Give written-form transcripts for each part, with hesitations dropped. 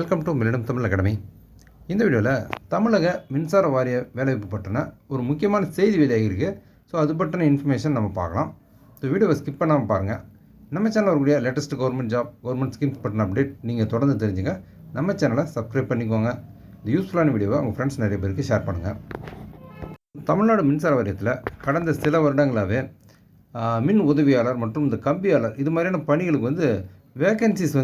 Welcome to millennium Tamil academy. இந்த வீடியோவில் தமிழக மின்சார வாரிய வேலைவாய்ப்பு பற்றின ஒரு முக்கியமான செய்தி வெளியாகிருக்கு. ஸோ அது பற்றின இன்ஃபர்மேஷன் நம்ம பார்க்கலாம். ஸோ வீடியோவை ஸ்கிப் பண்ணாமல் பாருங்கள். நம்ம சேனலில் வரக்கூடிய latest government job, government schemes பற்றின அப்டேட் நீங்கள் தொடர்ந்து தெரிஞ்சுங்க. நம்ம சேனலை சப்ஸ்கிரைப் பண்ணிக்கோங்க. இந்த யூஸ்ஃபுல்லான வீடியோவை உங்கள் ஃப்ரெண்ட்ஸ் நிறைய பேருக்கு ஷேர் பண்ணுங்கள். தமிழ்நாடு மின்சார வாரியத்தில் கடந்த சில வருடங்களாகவே மின் உதவியாளர் மற்றும் இந்த கம்பியாளர் இது மாதிரியான பணிகளுக்கு வேக்கன்சிஸ்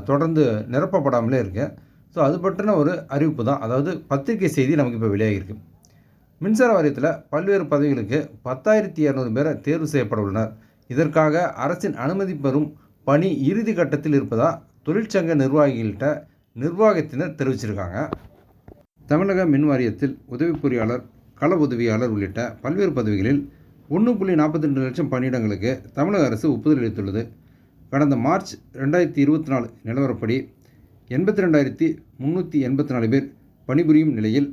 தொடர்ந்து நிரப்பப்படாமலே இருக்குது. ஸோ அது பற்றின ஒரு அறிவிப்பு தான், அதாவது பத்திரிகை செய்தி நமக்கு இப்போ வெளியாகிருக்கு. மின்சார வாரியத்தில் பல்வேறு பதவிகளுக்கு 10,200 பேரை தேர்வு செய்யப்பட உள்ளனர். இதற்காக அரசின் அனுமதி பெறும் பணி இறுதி கட்டத்தில் இருப்பதாக தொழிற்சங்க நிர்வாகிகள்கிட்ட நிர்வாகத்தினர் தெரிவிச்சிருக்காங்க. தமிழக மின் வாரியத்தில் உதவி பொறியாளர், கள உதவியாளர் உள்ளிட்ட பல்வேறு பதவிகளில் 1.42 லட்சம் பணியிடங்களுக்கு தமிழக அரசு ஒப்புதல் அளித்துள்ளது. கடந்த மார்ச் 2024 நிலவரப்படி 82,384 பேர் பணிபுரியும் நிலையில்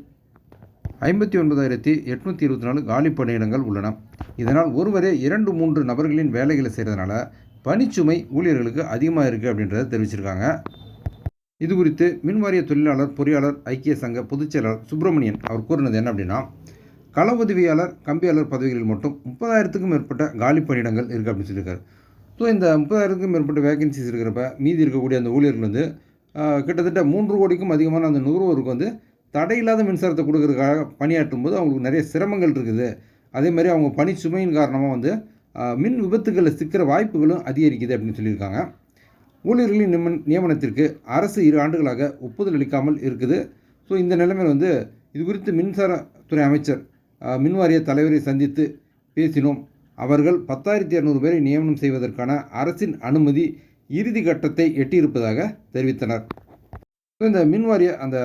59,824 காலி பணியிடங்கள் உள்ளன. இதனால் ஒருவரே 2-3 நபர்களின் வேலைகளை செய்கிறதுனால பணிச்சுமை ஊழியர்களுக்கு அதிகமாக இருக்குது அப்படின்றத தெரிவிச்சிருக்காங்க. இது குறித்து மின்வாரிய தொழிலாளர் பொறியாளர் ஐக்கிய சங்க பொதுச் செயலாளர் சுப்பிரமணியன் அவர் கூறினது என்ன அப்படின்னா, கள உதவியாளர், கம்பியாளர் பதவிகளில் மட்டும் 30,000க்கும் மேற்பட்ட காலி பணியிடங்கள் இருக்குது அப்படின்னு சொல்லியிருக்காரு. ஸோ இந்த 30,000க்கும் மேற்பட்ட வேகன்சிஸ் இருக்கிறப்ப மீதி இருக்கக்கூடிய அந்த ஊழியர்கள் கிட்டத்தட்ட 3 கோடிக்கும் அதிகமான அந்த நுகர்வோருக்கு தடையில்லாத மின்சாரத்தை கொடுக்கறதுக்காக பணியாற்றும் போது அவங்களுக்கு நிறைய சிரமங்கள் இருக்குது. அதே மாதிரி அவங்க பணி சுமையின் காரணமாக மின் விபத்துகளில் சிக்கிற வாய்ப்புகளும் அதிகரிக்குது அப்படின்னு சொல்லியிருக்காங்க. ஊழியர்களின் நியமனத்திற்கு அரசு 2 ஆண்டுகளாக ஒப்புதல் அளிக்காமல் இருக்குது. ஸோ இந்த நிலைமையில் இது குறித்து மின்சாரத்துறை அமைச்சர் மின்வாரிய தலைவரை சந்தித்து பேசினோம். அவர்கள் 10,200 பேரை நியமனம் செய்வதற்கான அரசின் அனுமதி இறுதி கட்டத்தை எட்டியிருப்பதாக தெரிவித்தனர். இந்த மின்வாரிய அந்த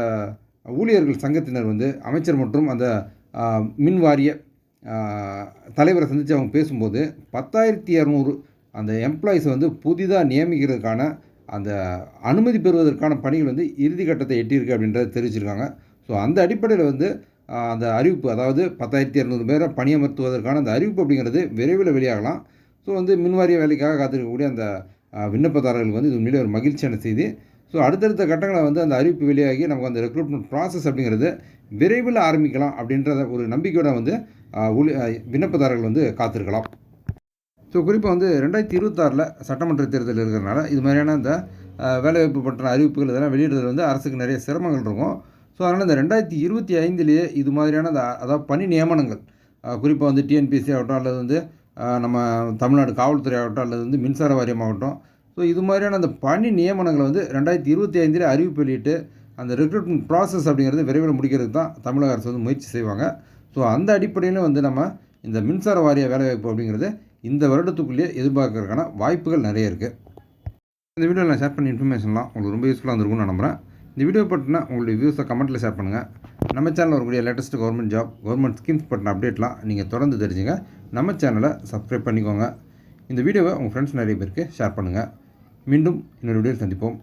ஊழியர்கள் சங்கத்தினர் அமைச்சர் மற்றும் அந்த மின்வாரிய தலைவரை சந்தித்து அவங்க பேசும்போது 10,200 அந்த எம்ப்ளாயிஸ் புதிதாக நியமிக்கிறதுக்கான அந்த அனுமதி பெறுவதற்கான பணிகள் இறுதி கட்டத்தை எட்டியிருக்கு அப்படின்றத தெரிவிச்சிருக்காங்க. ஸோ அந்த அடிப்படையில் அந்த அறிவிப்பு, அதாவது 10,200 பேரை பணியமர்த்துவதற்கான அந்த அறிவிப்பு அப்படிங்கிறது விரைவில் வெளியாகலாம். ஸோ மின்வாரிய வேலைக்காக காத்திருக்கக்கூடிய அந்த விண்ணப்பதாரர்களுக்கு இது உண்மையிலே ஒரு மகிழ்ச்சியான செய்தி. ஸோ அடுத்தடுத்த கட்டங்களை அந்த அறிவிப்பு வெளியாகி நமக்கு அந்த ரெக்ரூட்மெண்ட் ப்ராசஸ் அப்படிங்கிறது விரைவில் ஆரம்பிக்கலாம் அப்படின்றத ஒரு நம்பிக்கையோட விண்ணப்பதாரர்கள் காத்திருக்கலாம். ஸோ குறிப்பாக 2026 சட்டமன்ற தேர்தல் இருக்கிறதுனால இது மாதிரியான இந்த வேலைவாய்ப்பு பற்றின அறிவிப்புகள் இதெல்லாம் வெளியிடுறதுல அரசுக்கு நிறைய சிரமங்கள் இருக்கும். ஸோ அதனால் இந்த 2025 இது மாதிரியான அதாவது பணி நியமனங்கள், குறிப்பாக டிஎன்பிஎஸ்சி ஆகட்டும், அல்லது நம்ம தமிழ்நாடு காவல்துறை ஆகட்டும், அல்லது மின்சார வாரியம் ஆகட்டும், ஸோ இது மாதிரியான அந்த பணி நியமனங்களை 2025 அறிவிப்பு வெளியிட்டு அந்த ரெக்ரூட்மெண்ட் ப்ராசஸ் அப்படிங்கிறது விரைவில் முடிக்கிறதுக்கு தான் தமிழக அரசு முயற்சி செய்வாங்க. ஸோ அந்த அடிப்படையில் நம்ம இந்த மின்சார வாரிய வேலைவாய்ப்பு அப்படிங்கிறது இந்த வருடத்துக்குள்ளேயே எதிர்பார்க்கறதுக்கான வாய்ப்புகள் நிறைய இருக்குது. இந்த வீடியோவில் நான் ஷேர் பண்ண இன்ஃபர்மேஷன்லாம் உங்களுக்கு ரொம்ப யூஸ்ஃபுல்லாக இருந்திருக்கும்னு நான் நம்புகிறேன். இந்த வீடியோ பற்றினா உங்களுடைய வியூஸை கமெண்ட்டில் ஷேர் பண்ணுங்கள். நம்ம சேனலில் வரக்கூடிய latest government job, government schemes பற்றின அப்டேட்லாம் நீங்கள் தொடர்ந்து தெரிஞ்சுங்க. நம்ம சேனலை சப்ஸ்கிரைப் பண்ணிக்கோங்க. இந்த வீடியோவை உங்கள் ஃப்ரெண்ட்ஸ் நிறைய பேருக்கு ஷேர் பண்ணுங்கள். மீண்டும் இன்னொரு வீடியோவில் சந்திப்போம்.